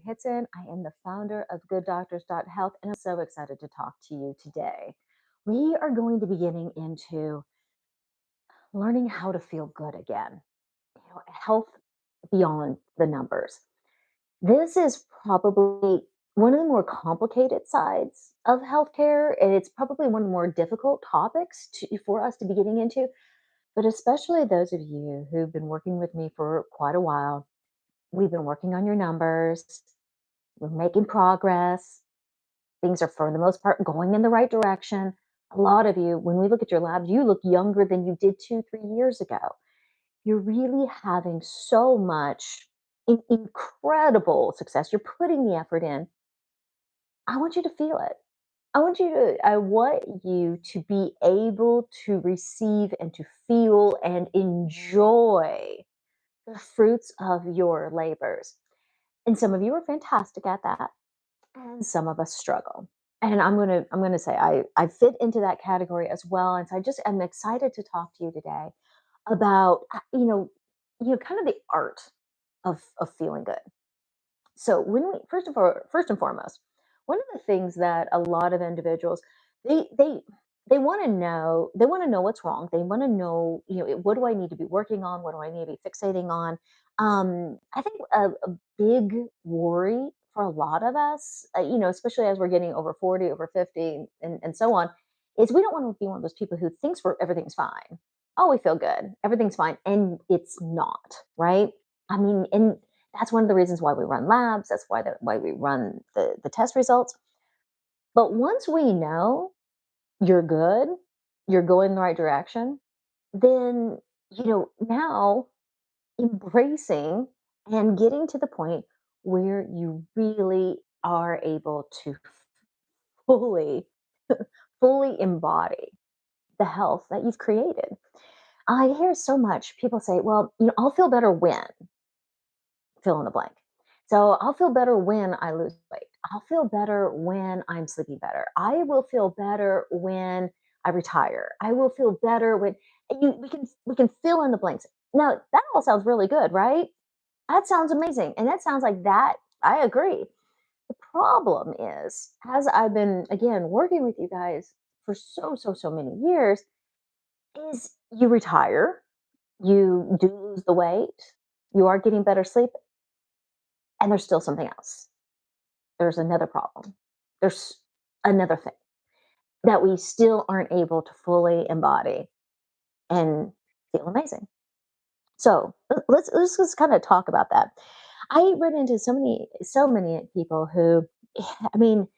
Hitson. I am the founder of GoodDoctors.Health, and I'm so excited to talk to you today. We are going to be getting into learning how to feel good again, health beyond the numbers. This is probably one of the more complicated sides of healthcare, and it's probably one of the more difficult topics for us to be getting into. But especially those of you who've been working with me for quite a while, we've been working on your numbers, we're making progress. Things are, for the most part, going in the right direction. A lot of you, when we look at your labs, you look younger than you did 2, 3 years ago. You're really having so much incredible success. You're putting the effort in. I want you to feel it. I want you to be able to receive and to feel and enjoy the fruits of your labors. And some of you are fantastic at that, and some of us struggle. And I'm gonna say I fit into that category as well. And so I'm excited to talk to you today about kind of the art of feeling good. So when we first and foremost, one of the things that a lot of individuals they they they want to know what's wrong. They want to know, what do I need to be working on? What do I need to be fixating on? I think a big worry for a lot of us, especially as we're getting over 40, over 50, and so on, is we don't want to be one of those people who thinks everything's fine. Oh, we feel good. Everything's fine. And it's not, right? I mean, and that's one of the reasons why we run labs. That's why we run the test results. But once we know you're good, you're going in the right direction, then now embracing and getting to the point where you really are able to fully fully embody the health that you've created. I hear so much people say, well, I'll feel better when fill in the blank. So I'll feel better when I lose weight. I'll feel better when I'm sleeping better. I will feel better when I retire. I will feel better when we can fill in the blanks. Now that all sounds really good, right? That sounds amazing. And that sounds like that. I agree. The problem is, as I've been again working with you guys for so many years, is you retire, you do lose the weight, you are getting better sleep, and there's still something else. There's another problem. There's another thing that we still aren't able to fully embody and feel amazing. So let's just kind of talk about that. I run into so many people who, I mean,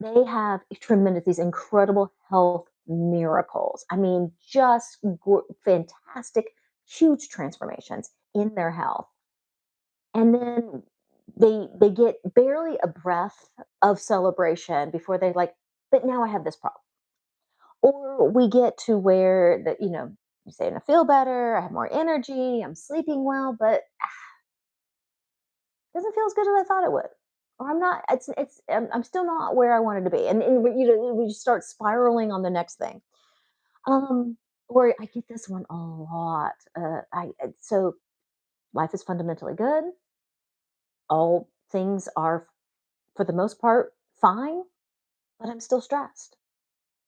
they have tremendous, these incredible health miracles. I mean, just fantastic, huge transformations in their health, and then they get barely a breath of celebration before they're like, but now I have this problem. Or we get to where that, you say, I feel better, I have more energy, I'm sleeping well, but it doesn't feel as good as I thought it would. Or I'm not, I'm still not where I wanted to be. And we just start spiraling on the next thing. Um, or I get this one a lot. So life is fundamentally good. All things are, for the most part, fine, but I'm still stressed.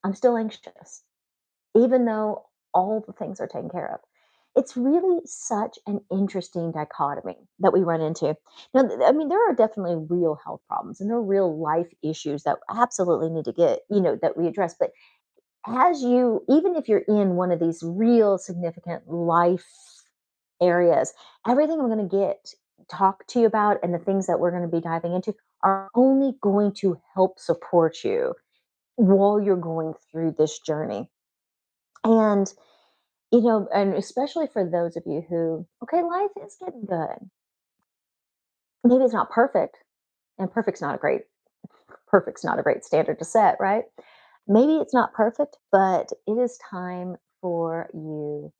I'm still anxious, even though all the things are taken care of. It's really such an interesting dichotomy that we run into. Now, I mean, there are definitely real health problems and there are real life issues that absolutely need to get, that we address. But even if you're in one of these real significant life areas, everything I'm going to talk to you about and the things that we're going to be diving into are only going to help support you while you're going through this journey. And, and especially for those of you who, okay, life is getting good. Maybe it's not perfect, and perfect's not a great standard to set, right? Maybe it's not perfect, but it is time for you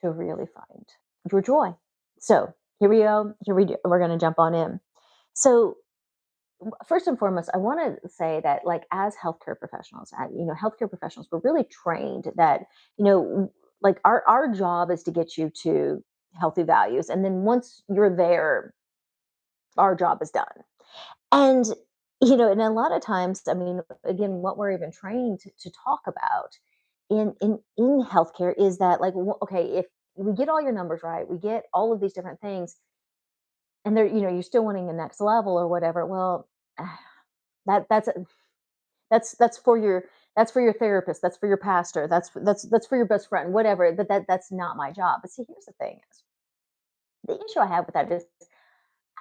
to really find your joy. So here we go. Here we do. We're going to jump on in. So first and foremost, I want to say that, like, as healthcare professionals, we're really trained that, like our job is to get you to healthy values. And then once you're there, our job is done. And, and a lot of times, I mean, again, what we're even trained to talk about in healthcare is that, like, okay, if we get all your numbers right, we get all of these different things, and you're still wanting the next level or whatever. Well, that that's for your therapist, that's for your pastor, that's for your best friend, whatever. But that's not my job. But see, here's the thing: is the issue I have with that is,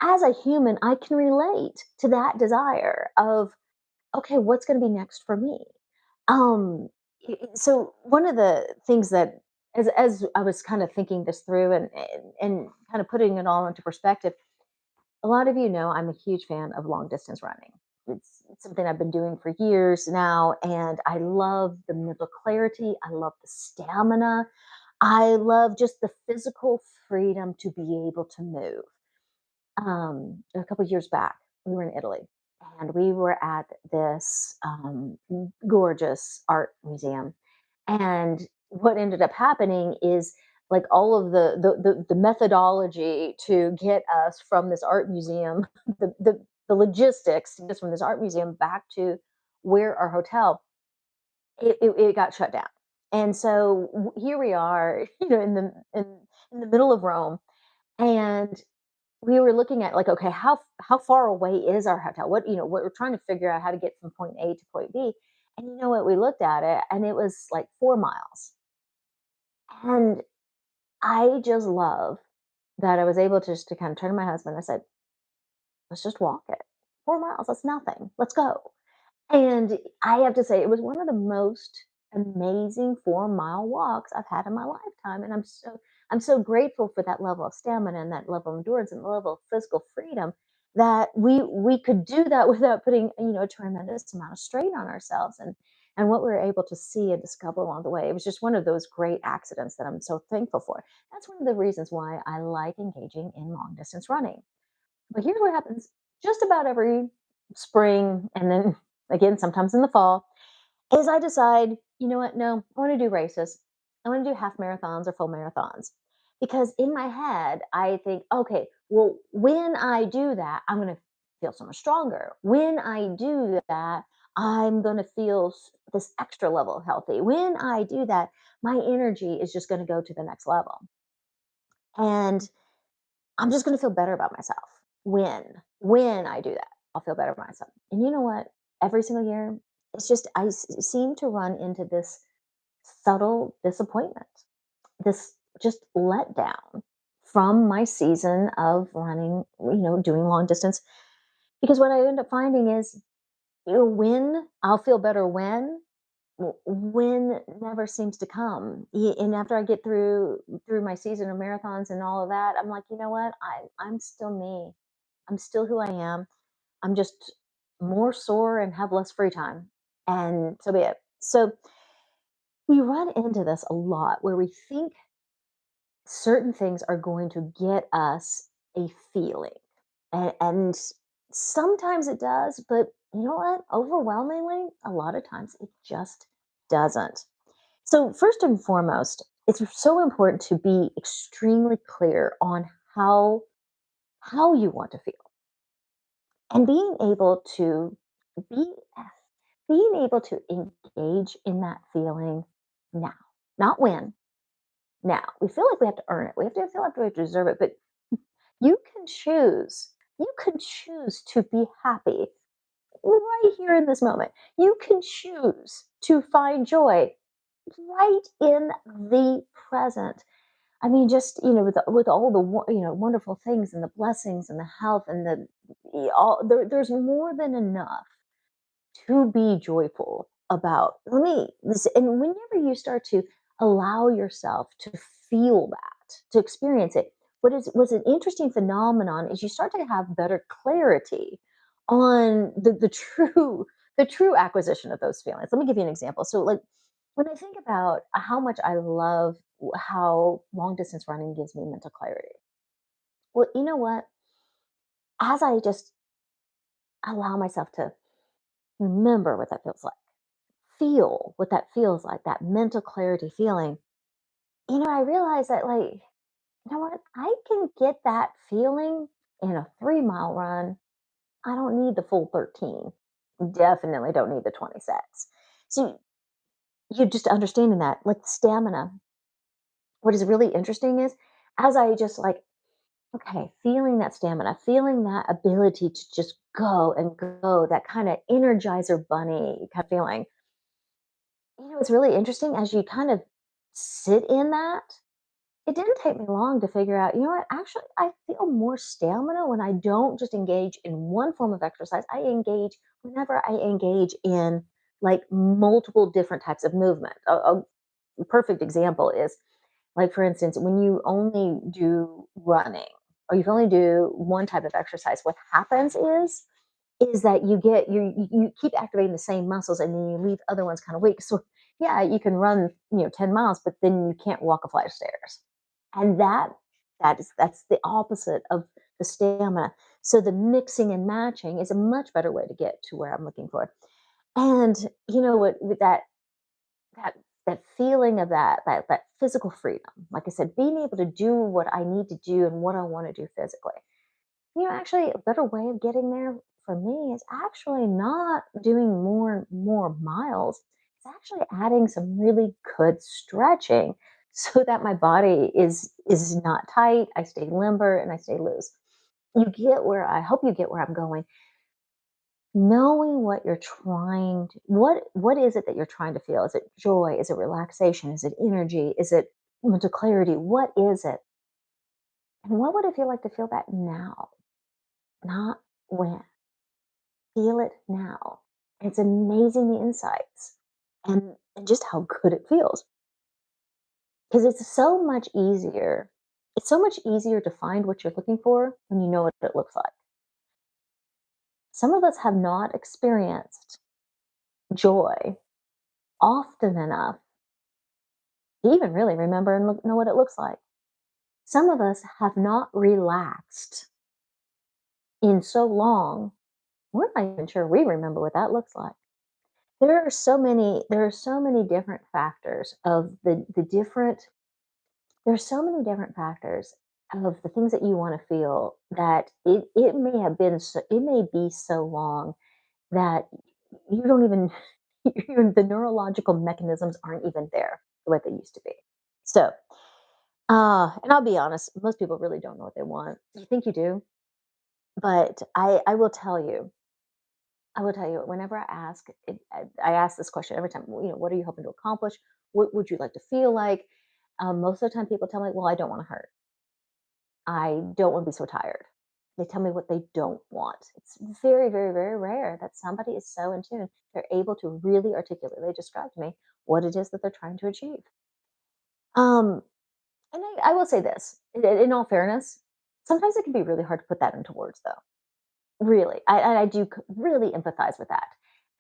as a human, I can relate to that desire of, okay, what's going to be next for me? Um, so one of the things that, as I was kind of thinking this through and kind of putting it all into perspective, a lot of I'm a huge fan of long distance running. It's something I've been doing for years now, and I love the mental clarity. I love the stamina. I love just the physical freedom to be able to move. A couple years back, we were in Italy, and we were at this gorgeous art museum. And what ended up happening is, like, all of the methodology to get us from this art museum, the logistics to get us from this art museum back to where our hotel, it got shut down. And so here we are, in the middle of Rome, and we were looking at, like, okay, how far away is our hotel? What we're trying to figure out how to get from point A to point B. And you know what? We looked at it, and it was like 4 miles. And I just love that I was able to just to kind of turn to my husband. I said, let's just walk it. 4 miles, that's nothing. Let's go. And I have to say, it was one of the most amazing 4-mile walks I've had in my lifetime, and I'm so grateful for that level of stamina and that level of endurance and the level of physical freedom that we could do that without putting, a tremendous amount of strain on ourselves, and what we were able to see and discover along the way. It was just one of those great accidents that I'm so thankful for. That's one of the reasons why I like engaging in long distance running. But here's what happens just about every spring, and then again sometimes in the fall, is I decide, you know what? No, I want to do races. I want to do half marathons or full marathons. Because in my head, I think, okay, well, when I do that, I'm going to feel so much stronger. When I do that, I'm going to feel this extra level of healthy. When I do that, my energy is just going to go to the next level. And I'm just gonna feel better about myself when I do that. I'll feel better about myself. And you know what? Every single year, it's just seem to run into this subtle disappointment, this just letdown from my season of running, doing long distance. Because what I end up finding is, when I'll feel better when never seems to come. And after I get through my season of marathons and all of that, I'm like, you know what? I'm still me. I'm still who I am. I'm just more sore and have less free time. And so be it. So we run into this a lot where we think certain things are going to get us a feeling. And sometimes it does, but you know what? Overwhelmingly, a lot of times it just doesn't. So, first and foremost, it's so important to be extremely clear on how you want to feel, and be being able to engage in that feeling now, not when. Now, we feel like we have to earn it. We have to feel like we have to deserve it, but you can choose. You can choose to be happy right here in this moment. You can choose to find joy right in the present. I mean, just, with all the wonderful things and the blessings and the health and there's more than enough to be joyful about. And whenever you start to allow yourself to feel that, to experience it, what's an interesting phenomenon is you start to have better clarity on the true acquisition of those feelings. Let me give you an example. So, like, when I think about how much I love how long distance running gives me mental clarity. Well, you know what? As I just allow myself to remember what that feels like, feel what that feels like, that mental clarity feeling, I realize that, like, you know what? I can get that feeling in a 3-mile run. I don't need the full 13. Definitely don't need the 20 sets. So you just understanding that, like stamina, what is really interesting is as I just like, okay, feeling that stamina, feeling that ability to just go and go, that kind of energizer bunny kind of feeling. It's really interesting as you kind of sit in that. It didn't take me long to figure out, you know what? Actually, I feel more stamina when I don't just engage in one form of exercise. I engage whenever I engage in like multiple different types of movement. A perfect example is like, for instance, when you only do running or you can only do one type of exercise, what happens is that you keep activating the same muscles and then you leave other ones kind of weak. So yeah, you can run 10 miles, but then you can't walk a flight of stairs. And that's the opposite of the stamina. So the mixing and matching is a much better way to get to where I'm looking for. And you know what, with that that feeling of that physical freedom, like I said, being able to do what I need to do and what I want to do physically. Actually, a better way of getting there for me is actually not doing more miles. It's actually adding some really good stretching so that my body is not tight. I stay limber and I stay loose. You get where I hope you get where I'm going. Knowing what you're trying to what is it that you're trying to feel? Is it joy? Is it relaxation? Is it energy? Is it mental clarity? What is it? And what would it feel like to feel that now? Not when. Feel it now. It's amazing the insights and just how good it feels. Because it's so much easier to find what you're looking for when you know what it looks like. Some of us have not experienced joy often enough to even really remember and know what it looks like. Some of us have not relaxed in so long, we're not even sure we remember what that looks like. There are so many different factors of the different there's so many different factors of the things that you want to feel that it may be so long that you don't even the neurological mechanisms aren't even there the way they used to be. So and I'll be honest, most people really don't know what they want. You think you do, but I will tell you, whenever I ask this question every time. What are you hoping to accomplish? What would you like to feel like? Most of the time, people tell me, "Well, I don't want to hurt. I don't want to be so tired." They tell me what they don't want. It's very, very, very rare that somebody is so in tune they're able to really articulately describe to me what it is that they're trying to achieve. Um, and I will say this, in all fairness, sometimes it can be really hard to put that into words, though. Really, I do really empathize with that.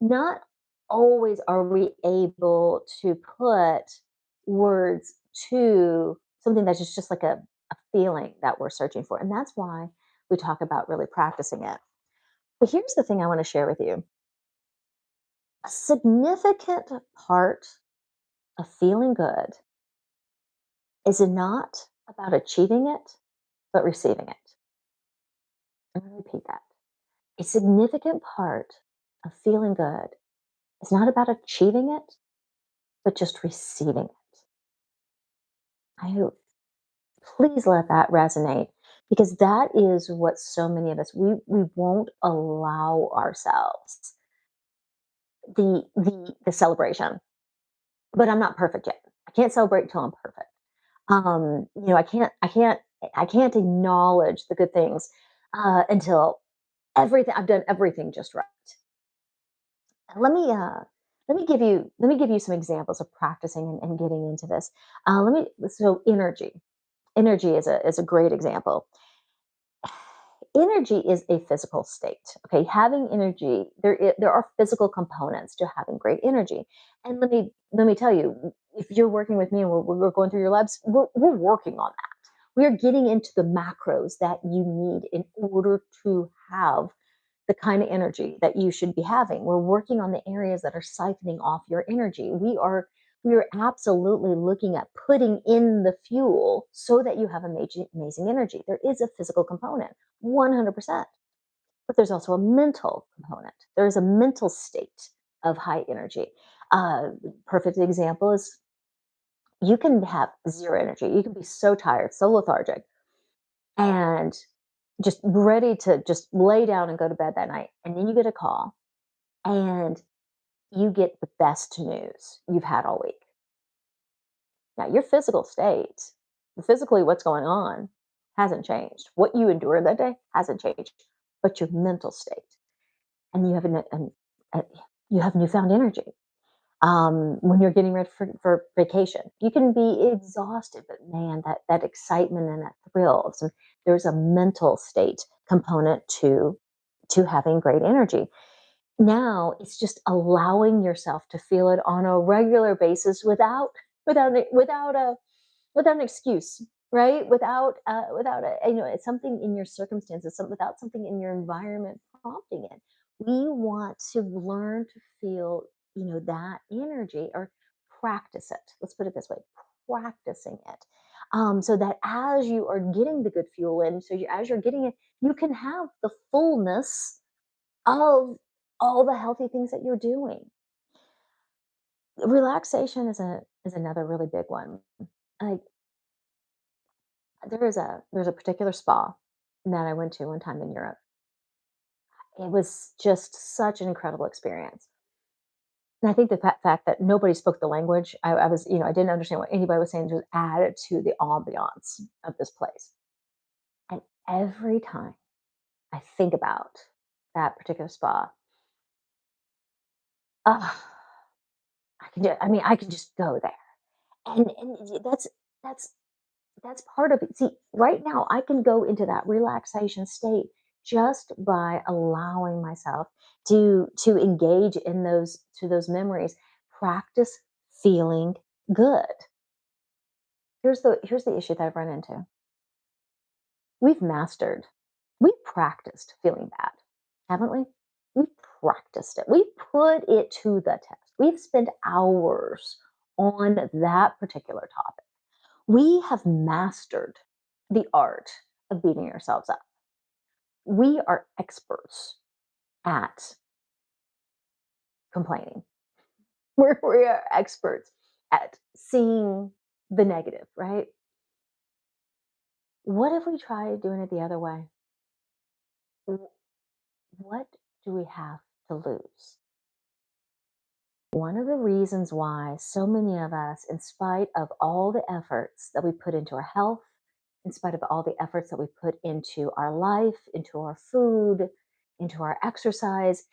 Not always are we able to put words to something that's just like a feeling that we're searching for. And that's why we talk about really practicing it. But here's the thing I want to share with you. A significant part of feeling good is not about achieving it, but receiving it. I'm going to repeat that. A significant part of feeling good is not about achieving it, but just receiving it. I hope. Please let that resonate because that is what so many of us we won't allow ourselves the celebration. But I'm not perfect yet. I can't celebrate until I'm perfect. I can't acknowledge the good things until everything I've done everything just right. Let me give you some examples of practicing and getting into this. Let me so energy is a great example. Energy is a physical state. Okay, having energy, there are physical components to having great energy. And let me tell you, if you're working with me and we're going through your labs, we're working on that. We're getting into the macros that you need in order to have the kind of energy that you should be having. We're working on the areas that are siphoning off your energy. We are absolutely looking at putting in the fuel so that you have amazing energy. There is a physical component, 100%. But there's also a mental component. There is a mental state of high energy. Uh, Perfect example is you can have zero energy. You can be so tired, so lethargic, and just ready to just lay down and go to bed that night. And then you get a call and you get the best news you've had all week. Now, your physical state, physically what's going on, hasn't changed. What you endured that day hasn't changed, but your mental state, and you have a you have newfound energy. When you're getting ready for vacation, you can be exhausted, but man, that excitement and that thrill of there's a mental state component to having great energy. Now it's just allowing yourself to feel it on a regular basis without an excuse, right? Without a, it's something in your circumstances, without something in your environment prompting it. We want to learn to feel, that energy, or practice it. Let's put it this way: practicing it, so that as you are getting the good fuel in, as you're getting it, you can have the fullness of all the healthy things that you're doing. Relaxation is another really big one. Like, there's a particular spa that I went to one time in Europe. It was just such an incredible experience. And I think the fact that nobody spoke the language, I was, I didn't understand what anybody was saying, just added to the ambiance of this place. And every time I think about that particular spa, ah, I can just go there. And that's That's part of it. See, right now I can go into that relaxation state just by allowing myself to engage in those memories. Practice feeling good. Here's the issue that I've run into. We've practiced feeling bad, haven't we? We've practiced it. We've put it to the test. We've spent hours on that particular topic. We have mastered the art of beating ourselves up. We are experts at complaining. We are experts at seeing the negative, right? What if we try doing it the other way? W- What do we have to lose? One of the reasons why so many of us, in spite of all the efforts that we put into our health, in spite of all the efforts that we put into our life, into our food, into our exercise,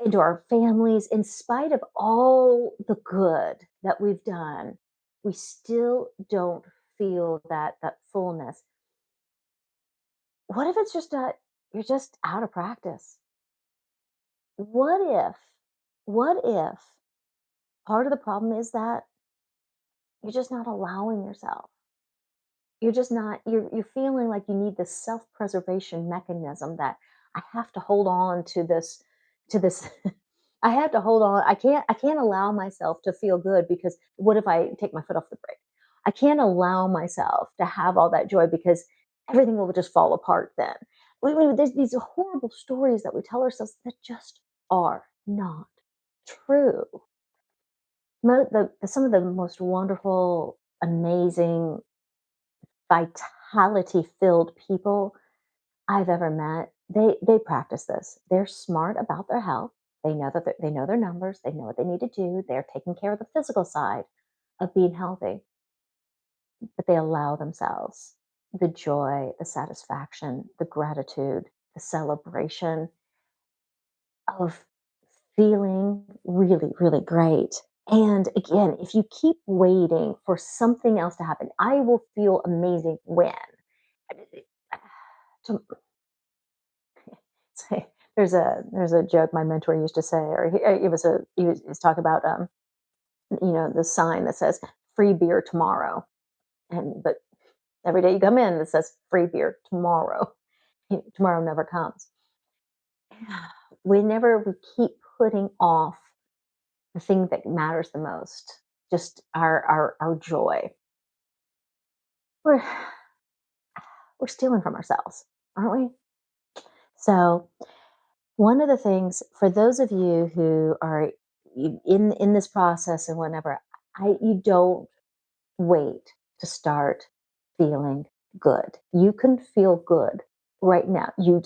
into our families, in spite of all the good that we've done, we still don't feel that fullness. What if it's just that you're just out of practice? What if, what if part of the problem is that you're just not allowing yourself? You're just not, you're feeling like you need this self-preservation mechanism that I have to hold on to this I have to hold on. I can't allow myself to feel good, because what if I take my foot off the brake? I can't allow myself to have all that joy, because everything will just fall apart then. There's these horrible stories that we tell ourselves that just are not true. Some of the most wonderful, amazing, vitality filled people I've ever met, they practice this. They're smart about their health. They know their numbers. They know what they need to do. They're taking care of the physical side of being healthy, but they allow themselves the joy, the satisfaction, the gratitude, the celebration of feeling really, really great. And again, if you keep waiting for something else to happen, I will feel amazing when. To say, there's a joke my mentor used to say, or he was talking about the sign that says free beer tomorrow, but every day you come in it says free beer tomorrow. Tomorrow never comes. Whenever we keep putting off the thing that matters the most, just our joy, we're we're stealing from ourselves, aren't we? So, one of the things for those of you who are in this process and whatever, you don't wait to start feeling good. You can feel good right now. You have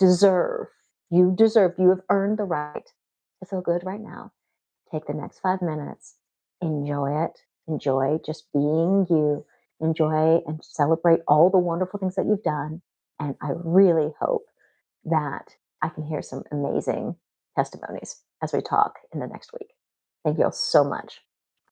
earned the right to feel good right now. Take the next 5 minutes, enjoy it, enjoy just being you, enjoy and celebrate all the wonderful things that you've done. And I really hope that I can hear some amazing testimonies as we talk in the next week. Thank you all so much.